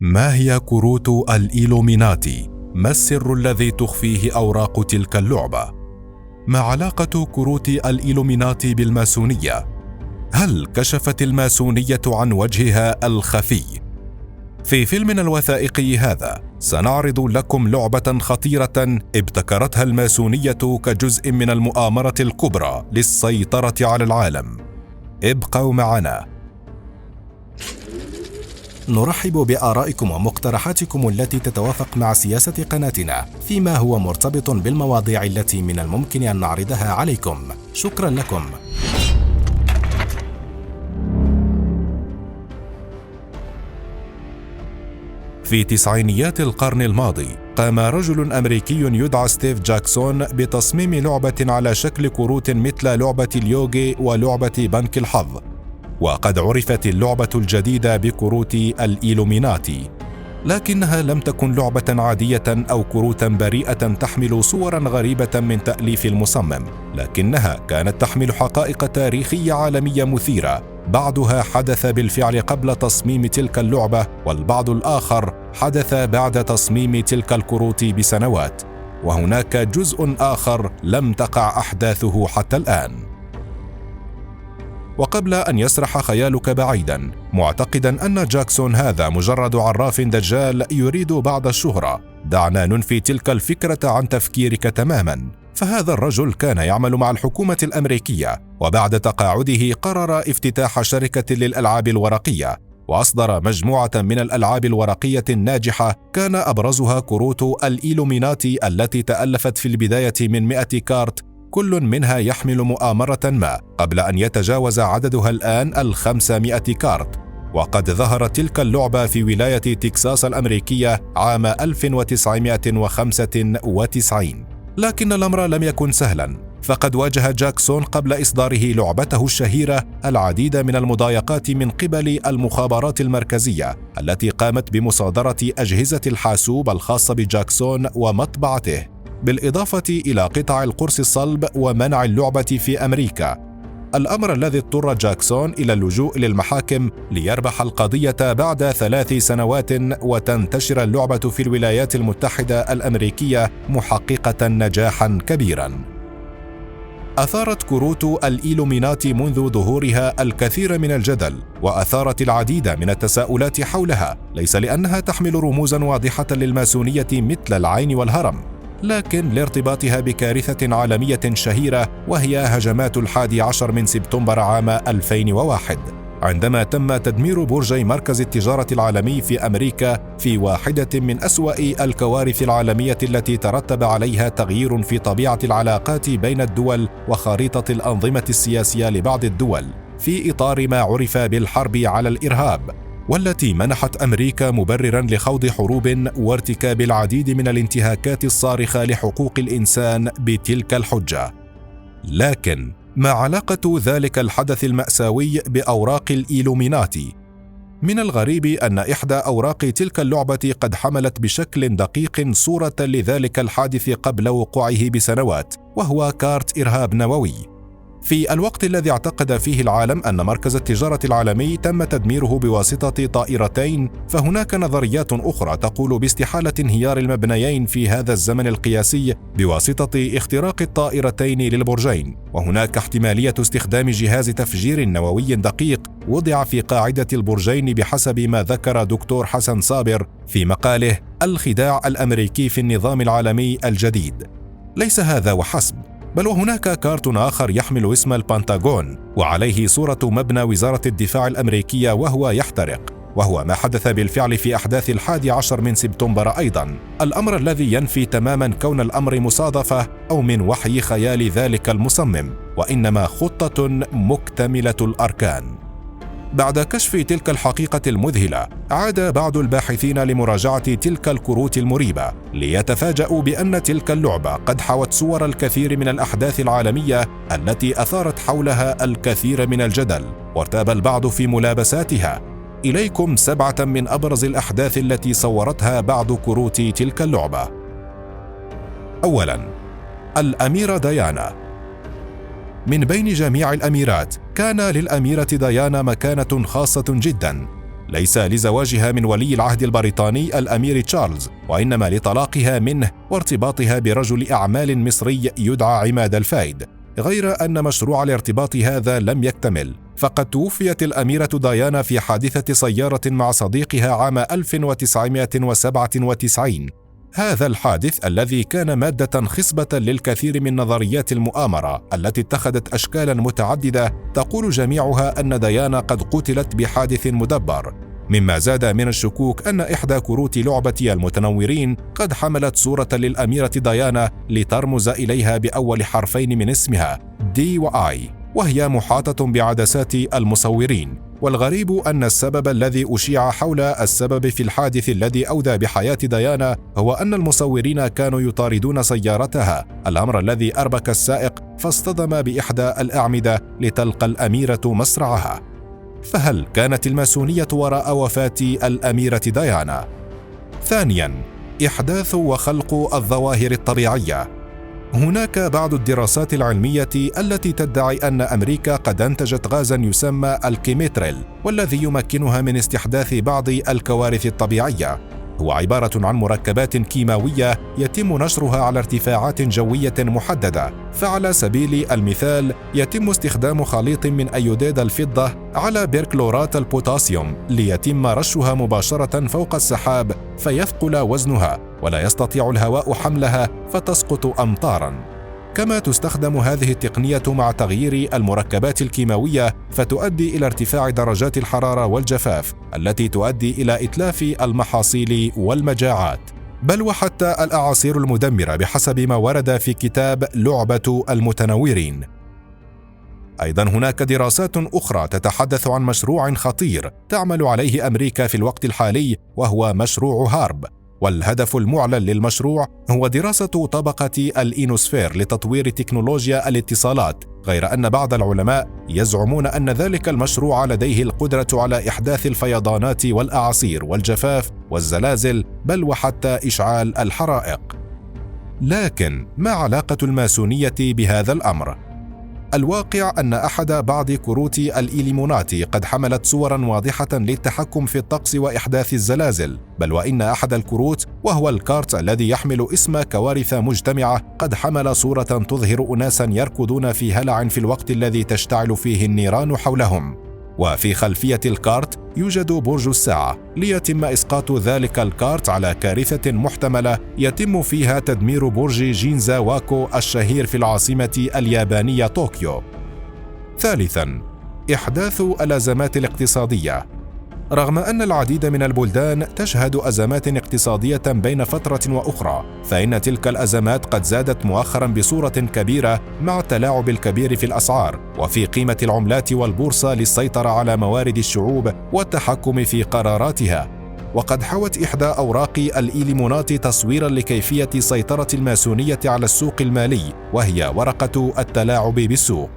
ما هي كروت الإيلوميناتي؟ ما السر الذي تخفيه أوراق تلك اللعبة؟ ما علاقة كروت الإيلوميناتي بالماسونية؟ هل كشفت الماسونية عن وجهها الخفي؟ في فيلمنا الوثائقي هذا سنعرض لكم لعبة خطيرة ابتكرتها الماسونية كجزء من المؤامرة الكبرى للسيطرة على العالم. ابقوا معنا. نرحب بآرائكم ومقترحاتكم التي تتوافق مع سياسة قناتنا فيما هو مرتبط بالمواضيع التي من الممكن أن نعرضها عليكم. شكرا لكم. في تسعينيات القرن الماضي قام رجل أمريكي يدعى ستيف جاكسون بتصميم لعبة على شكل كروت مثل لعبة اليوغي ولعبة بنك الحظ، وقد عرفت اللعبة الجديدة بكروت الإيلوميناتي، لكنها لم تكن لعبة عادية أو كروتا بريئة تحمل صورا غريبة من تأليف المصمم، لكنها كانت تحمل حقائق تاريخية عالمية مثيرة. بعضها حدث بالفعل قبل تصميم تلك اللعبة، والبعض الآخر حدث بعد تصميم تلك الكروت بسنوات، وهناك جزء آخر لم تقع أحداثه حتى الآن. وقبل أن يسرح خيالك بعيداً معتقداً أن جاكسون هذا مجرد عراف دجال يريد بعض الشهرة، دعنا ننفي تلك الفكرة عن تفكيرك تماماً. فهذا الرجل كان يعمل مع الحكومة الأمريكية، وبعد تقاعده قرر افتتاح شركة للألعاب الورقية، وأصدر مجموعة من الألعاب الورقية الناجحة كان أبرزها كروت الإيلوميناتي التي تألفت في البداية من 100 كارت، كل منها يحمل مؤامرة ما، قبل أن يتجاوز عددها الآن 500 كارت. وقد ظهرت تلك اللعبة في ولاية تكساس الأمريكية عام 1995، لكن الأمر لم يكن سهلاً، فقد واجه جاكسون قبل إصداره لعبته الشهيرة العديد من المضايقات من قبل المخابرات المركزية التي قامت بمصادرة أجهزة الحاسوب الخاصة بجاكسون ومطبعته، بالإضافة إلى قطع القرص الصلب ومنع اللعبة في أمريكا، الأمر الذي اضطر جاكسون إلى اللجوء للمحاكم ليربح القضية بعد 3 سنوات وتنتشر اللعبة في الولايات المتحدة الأمريكية محققة نجاحاً كبيراً. أثارت كروت الإيلوميناتي منذ ظهورها الكثير من الجدل، وأثارت العديد من التساؤلات حولها، ليس لأنها تحمل رموزاً واضحة للماسونية مثل العين والهرم، لكن لارتباطها بكارثة عالمية شهيرة، وهي هجمات 11 من سبتمبر عام 2001، عندما تم تدمير برجي مركز التجارة العالمي في أمريكا في واحدة من أسوأ الكوارث العالمية التي ترتب عليها تغيير في طبيعة العلاقات بين الدول وخريطة الأنظمة السياسية لبعض الدول، في إطار ما عرف بالحرب على الإرهاب، والتي منحت أمريكا مبرراً لخوض حروب وارتكاب العديد من الانتهاكات الصارخة لحقوق الإنسان بتلك الحجة. لكن ما علاقة ذلك الحدث المأساوي بأوراق الإيلوميناتي؟ من الغريب أن إحدى أوراق تلك اللعبة قد حملت بشكل دقيق صورة لذلك الحادث قبل وقوعه بسنوات، وهو كارت إرهاب نووي. في الوقت الذي اعتقد فيه العالم أن مركز التجارة العالمي تم تدميره بواسطة طائرتين، فهناك نظريات أخرى تقول باستحالة انهيار المبنيين في هذا الزمن القياسي بواسطة اختراق الطائرتين للبرجين، وهناك احتمالية استخدام جهاز تفجير نووي دقيق وضع في قاعدة البرجين بحسب ما ذكر دكتور حسن صابر في مقاله الخداع الأمريكي في النظام العالمي الجديد. ليس هذا وحسب، بل وهناك كارت آخر يحمل اسم البنتاغون، وعليه صورة مبنى وزارة الدفاع الأمريكية وهو يحترق، وهو ما حدث بالفعل في أحداث 11 من سبتمبر أيضاً، الأمر الذي ينفي تماماً كون الأمر مصادفة أو من وحي خيال ذلك المصمم، وإنما خطة مكتملة الأركان. بعد كشف تلك الحقيقة المذهلة، عاد بعض الباحثين لمراجعة تلك الكروت المريبة، ليتفاجأوا بأن تلك اللعبة قد حوت صور الكثير من الأحداث العالمية التي أثارت حولها الكثير من الجدل، وارتاب البعض في ملابساتها. إليكم 7 من أبرز الأحداث التي صورتها بعض كروت تلك اللعبة. أولاً، الأميرة ديانا. من بين جميع الأميرات كان للأميرة ديانا مكانة خاصة جداً، ليس لزواجها من ولي العهد البريطاني الأمير تشارلز، وإنما لطلاقها منه وارتباطها برجل أعمال مصري يدعى عماد الفايد. غير أن مشروع الارتباط هذا لم يكتمل، فقد توفيت الأميرة ديانا في حادثة سيارة مع صديقها عام 1997. هذا الحادث الذي كان مادة خصبة للكثير من نظريات المؤامرة التي اتخذت أشكالا متعددة تقول جميعها أن ديانا قد قتلت بحادث مدبر، مما زاد من الشكوك أن إحدى كروت لعبة المتنورين قد حملت صورة للأميرة ديانا لترمز إليها بأول حرفين من اسمها D و I، وهي محاطة بعدسات المصورين. والغريب أن السبب الذي أشيع حول السبب في الحادث الذي أودى بحياة ديانا هو أن المصورين كانوا يطاردون سيارتها، الأمر الذي أربك السائق فاصطدم بإحدى الأعمدة لتلقى الأميرة مصرعها. فهل كانت الماسونية وراء وفاة الأميرة ديانا؟ ثانياً، إحداث وخلق الظواهر الطبيعية. هناك بعض الدراسات العلمية التي تدعي أن أمريكا قد أنتجت غازاً يسمى الكيميتريل، والذي يمكنها من استحداث بعض الكوارث الطبيعية. هو عبارة عن مركبات كيماوية يتم نشرها على ارتفاعات جوية محددة، فعلى سبيل المثال يتم استخدام خليط من أيوديد الفضة على بيركلورات البوتاسيوم ليتم رشها مباشرة فوق السحاب فيثقل وزنها ولا يستطيع الهواء حملها فتسقط أمطاراً. كما تستخدم هذه التقنية مع تغيير المركبات الكيماوية فتؤدي إلى ارتفاع درجات الحرارة والجفاف التي تؤدي إلى إتلاف المحاصيل والمجاعات، بل وحتى الأعاصير المدمرة بحسب ما ورد في كتاب لعبة المتنورين. أيضا هناك دراسات أخرى تتحدث عن مشروع خطير تعمل عليه أمريكا في الوقت الحالي، وهو مشروع هارب. والهدف المعلن للمشروع هو دراسة طبقة الإينوسفير لتطوير تكنولوجيا الاتصالات، غير أن بعض العلماء يزعمون أن ذلك المشروع لديه القدرة على إحداث الفيضانات والأعاصير والجفاف والزلازل، بل وحتى إشعال الحرائق. لكن ما علاقة الماسونية بهذا الأمر؟ الواقع أن بعض كروت الإيليموناتي قد حملت صوراً واضحة للتحكم في الطقس وإحداث الزلازل، بل وإن أحد الكروت وهو الكارت الذي يحمل اسم كوارث مجتمعة قد حمل صورة تظهر أناساً يركضون في هلع في الوقت الذي تشتعل فيه النيران حولهم، وفي خلفية الكارت يوجد برج الساعة ليتم إسقاط ذلك الكارت على كارثة محتملة يتم فيها تدمير برج جينزا واكو الشهير في العاصمة اليابانية طوكيو. ثالثاً، إحداث الأزمات الاقتصادية. رغم أن العديد من البلدان تشهد أزمات اقتصادية بين فترة وأخرى، فإن تلك الأزمات قد زادت مؤخرا بصورة كبيرة مع التلاعب الكبير في الأسعار وفي قيمة العملات والبورصة للسيطرة على موارد الشعوب والتحكم في قراراتها. وقد حوت إحدى أوراق الإيليموناتي تصويرا لكيفية سيطرة الماسونية على السوق المالي، وهي ورقة التلاعب بالسوق.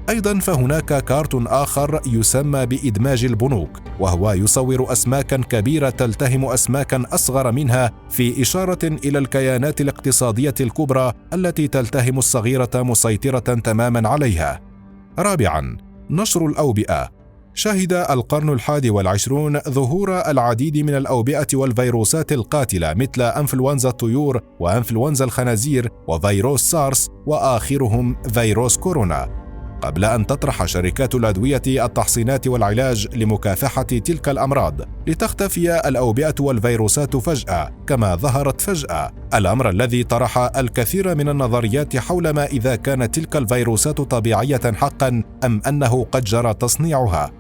أيضاً فهناك كارت آخر يسمى بإدماج البنوك، وهو يصور أسماكاً كبيرة تلتهم أسماكاً أصغر منها في إشارة إلى الكيانات الاقتصادية الكبرى التي تلتهم الصغيرة مسيطرة تماماً عليها. رابعاً، نشر الأوبئة. شهد القرن 21 ظهور العديد من الأوبئة والفيروسات القاتلة مثل أنفلونزا الطيور وأنفلونزا الخنازير وفيروس سارس وآخرهم فيروس كورونا، قبل أن تطرح شركات الأدوية التحصينات والعلاج لمكافحة تلك الأمراض لتختفي الأوبئة والفيروسات فجأة كما ظهرت فجأة، الأمر الذي طرح الكثير من النظريات حول ما إذا كانت تلك الفيروسات طبيعية حقا أم أنه قد جرى تصنيعها.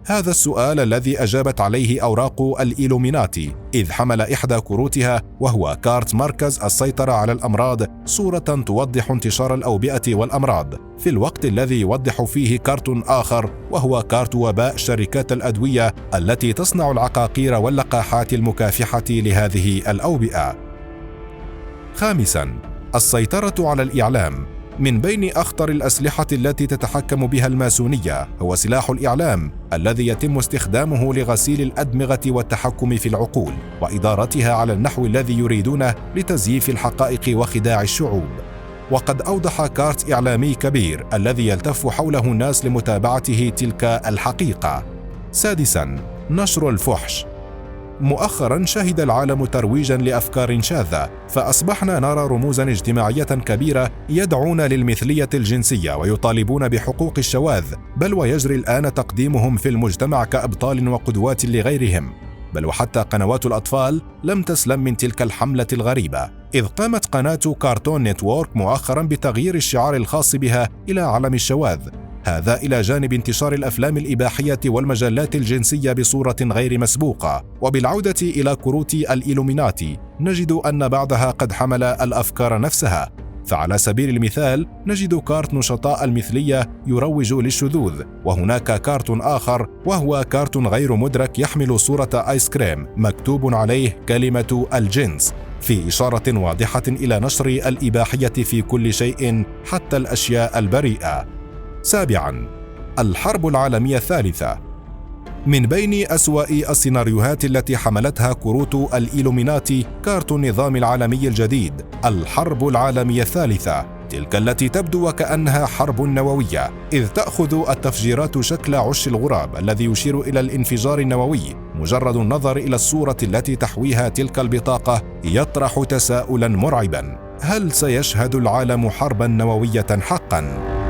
هذا السؤال الذي أجابت عليه أوراق الإيلوميناتي، إذ حمل إحدى كروتها وهو كارت مركز السيطرة على الأمراض صورة توضح انتشار الأوبئة والأمراض، في الوقت الذي يوضح فيه كارت آخر وهو كارت وباء شركات الأدوية التي تصنع العقاقير واللقاحات المكافحة لهذه الأوبئة. خامساً، السيطرة على الإعلام. من بين أخطر الأسلحة التي تتحكم بها الماسونية هو سلاح الإعلام الذي يتم استخدامه لغسيل الأدمغة والتحكم في العقول وإدارتها على النحو الذي يريدونه لتزييف الحقائق وخداع الشعوب. وقد أوضح كارت إعلامي كبير الذي يلتف حوله الناس لمتابعته تلك الحقيقة. سادساً، نشر الفحش. مؤخراً شهد العالم ترويجاً لأفكار شاذة، فأصبحنا نرى رموزاً اجتماعية كبيرة يدعون للمثلية الجنسية ويطالبون بحقوق الشواذ، بل ويجري الآن تقديمهم في المجتمع كأبطال وقدوات لغيرهم، بل وحتى قنوات الأطفال لم تسلم من تلك الحملة الغريبة، إذ قامت قناة كارتون نتورك مؤخراً بتغيير الشعار الخاص بها إلى علم الشواذ، هذا إلى جانب انتشار الأفلام الإباحية والمجلات الجنسية بصورة غير مسبوقة. وبالعودة إلى كروت الإيلوميناتي نجد أن بعضها قد حمل الأفكار نفسها، فعلى سبيل المثال نجد كارت نشطاء المثلية يروج للشذوذ، وهناك كارت آخر وهو كارت غير مدرك يحمل صورة آيس كريم مكتوب عليه كلمة الجنس، في إشارة واضحة إلى نشر الإباحية في كل شيء حتى الأشياء البريئة. سابعاً، الحرب العالمية الثالثة. من بين أسوأ السيناريوهات التي حملتها كروت الإيلوميناتي كارت النظام العالمي الجديد، الحرب العالمية الثالثة، تلك التي تبدو وكأنها حرب نووية، إذ تأخذ التفجيرات شكل عش الغراب الذي يشير إلى الانفجار النووي. مجرد النظر إلى الصورة التي تحويها تلك البطاقة يطرح تساؤلاً مرعباً: هل سيشهد العالم حرباً نووية حقاً؟